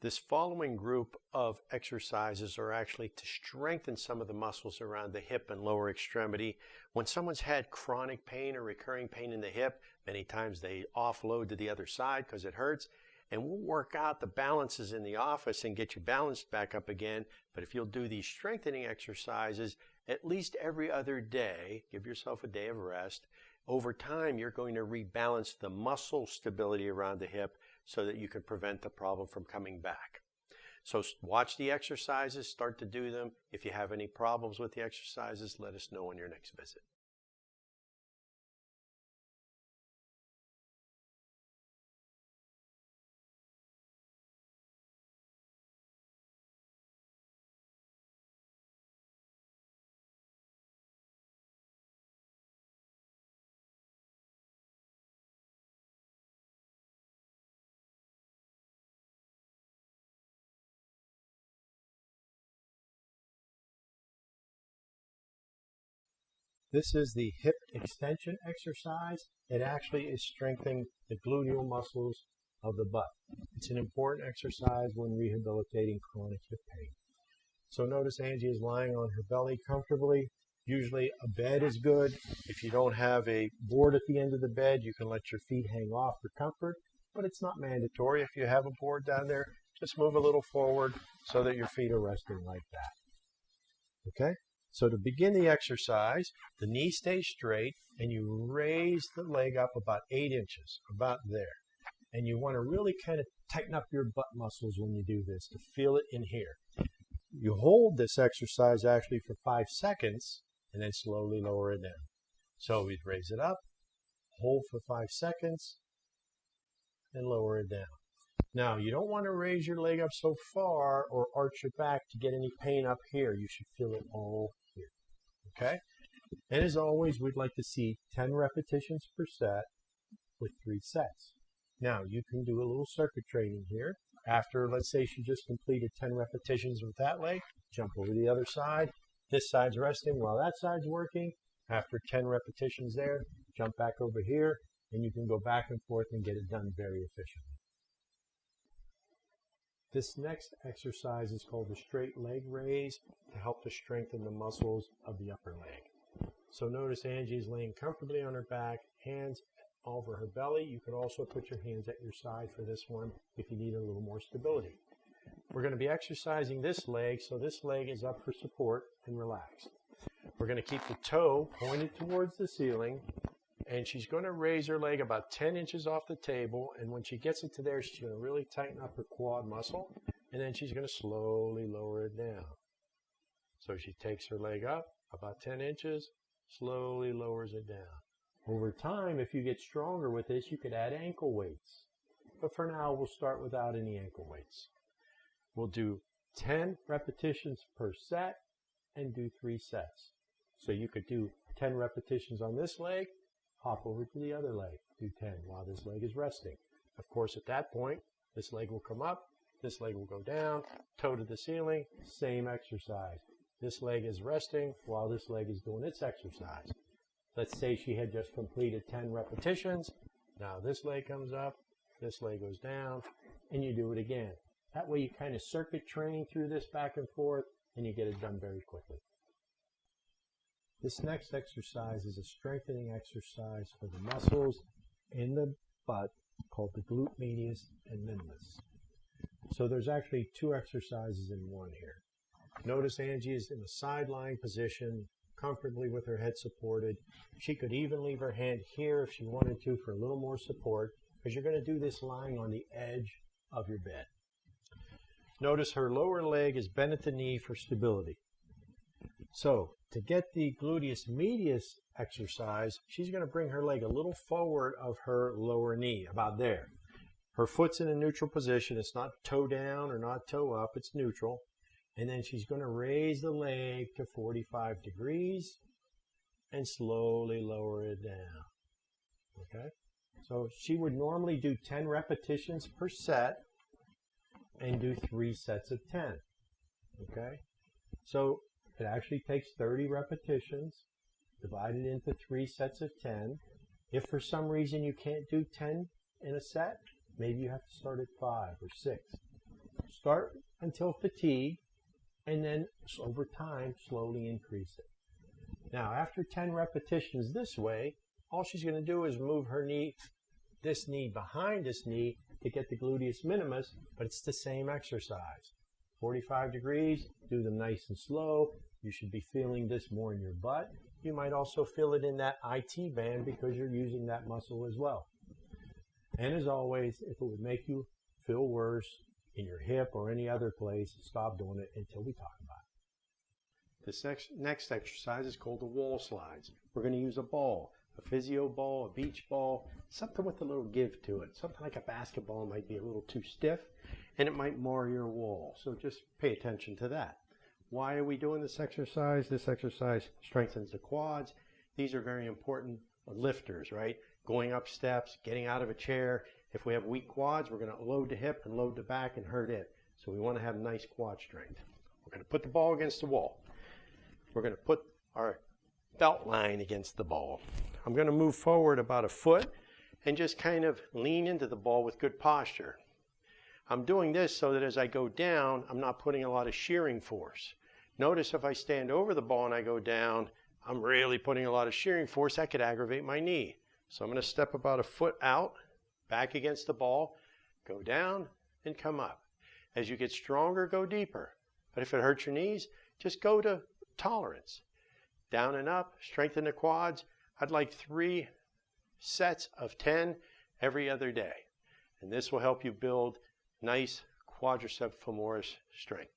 This following group of exercises are actually to strengthen some of the muscles around the hip and lower extremity. When someone's had chronic pain or recurring pain in the hip, many times they offload to the other side because it hurts. And we'll work out the balances in the office and get you balanced back up again. But if you'll do these strengthening exercises at least every other day, give yourself a day of rest, over time you're going to rebalance the muscle stability around the hip so that you can prevent the problem from coming back. So watch the exercises, start to do them. If you have any problems with the exercises, let us know on your next visit. This is the hip extension exercise. It actually is strengthening the gluteal muscles of the butt. It's an important exercise when rehabilitating chronic hip pain. So notice Angie is lying on her belly comfortably. Usually a bed is good. If you don't have a board at the end of the bed, you can let your feet hang off for comfort, but it's not mandatory. If you have a board down there, just move a little forward so that your feet are resting like that. Okay? So to begin the exercise, the knee stays straight and you raise the leg up about 8 inches, about there. And you want to really kind of tighten up your butt muscles when you do this to feel it in here. You hold this exercise actually for 5 seconds and then slowly lower it down. So we'd raise it up, hold for 5 seconds, and lower it down. Now, you don't want to raise your leg up so far or arch your back to get any pain up here. You should feel it all here. Okay? And as always, we'd like to see 10 repetitions per set with 3 sets. Now, you can do a little circuit training here. After, let's say she just completed 10 repetitions with that leg, jump over the other side. This side's resting while that side's working. After 10 repetitions there, jump back over here, and you can go back and forth and get it done very efficiently. This next exercise is called the straight leg raise to help to strengthen the muscles of the upper leg. So notice Angie's laying comfortably on her back, hands over her belly. You could also put your hands at your side for this one if you need a little more stability. We're going to be exercising this leg, so this leg is up for support and relaxed. We're going to keep the toe pointed towards the ceiling, and she's going to raise her leg about 10 inches off the table, and when she gets it to there, she's going to really tighten up her quad muscle, and then she's going to slowly lower it down. So she takes her leg up about 10 inches, slowly lowers it down. Over time, if you get stronger with this, you could add ankle weights. But for now, we'll start without any ankle weights. We'll do 10 repetitions per set and do 3 sets. So you could do 10 repetitions on this leg, hop over to the other leg, do 10 while this leg is resting. Of course, at that point, this leg will come up, this leg will go down, toe to the ceiling, same exercise. This leg is resting while this leg is doing its exercise. Let's say she had just completed 10 repetitions. Now this leg comes up, this leg goes down, and you do it again. That way you kind of circuit train through this back and forth, and you get it done very quickly. This next exercise is a strengthening exercise for the muscles in the butt called the Glute, Medius, and Minimus. So there's actually 2 exercises in one here. Notice Angie is in a side lying position, comfortably with her head supported. She could even leave her hand here if she wanted to for a little more support, because you're going to do this lying on the edge of your bed. Notice her lower leg is bent at the knee for stability. So to get the gluteus medius exercise, she's going to bring her leg a little forward of her lower knee, about there. Her foot's in a neutral position. It's not toe down or not toe up. It's neutral. And then she's going to raise the leg to 45 degrees and slowly lower it down. Okay? So she would normally do 10 repetitions per set and do 3 sets of 10. Okay? So it actually takes 30 repetitions divided into 3 sets of 10. If for some reason you can't do 10 in a set, maybe you have to start at 5 or 6. Start until fatigue, and then over time, slowly increase it. Now, after 10 repetitions this way, all she's going to do is move her knee, this knee behind this knee to get the gluteus minimus, but it's the same exercise. 45 degrees, do them nice and slow. You should be feeling this more in your butt. You might also feel it in that IT band because you're using that muscle as well. And as always, if it would make you feel worse in your hip or any other place, stop doing it until we talk about it. This next exercise is called the wall slides. We're going to use a ball, a physio ball, a beach ball, something with a little give to it. Something like a basketball might be a little too stiff and it might mar your wall. So just pay attention to that. Why are we doing this exercise? This exercise strengthens the quads. These are very important lifters, right? Going up steps, getting out of a chair. If we have weak quads, we're going to load the hip and load the back and hurt it. So we want to have nice quad strength. We're going to put the ball against the wall. We're going to put our belt line against the ball. I'm going to move forward about a foot and just kind of lean into the ball with good posture. I'm doing this so that as I go down, I'm not putting a lot of shearing force. Notice if I stand over the ball and I go down, I'm really putting a lot of shearing force. That could aggravate my knee. So I'm going to step about a foot out, back against the ball, go down and come up. As you get stronger, go deeper. But if it hurts your knees, just go to tolerance. Down and up, strengthen the quads. I'd like 3 sets of 10 every other day. And this will help you build nice quadriceps femoris strength.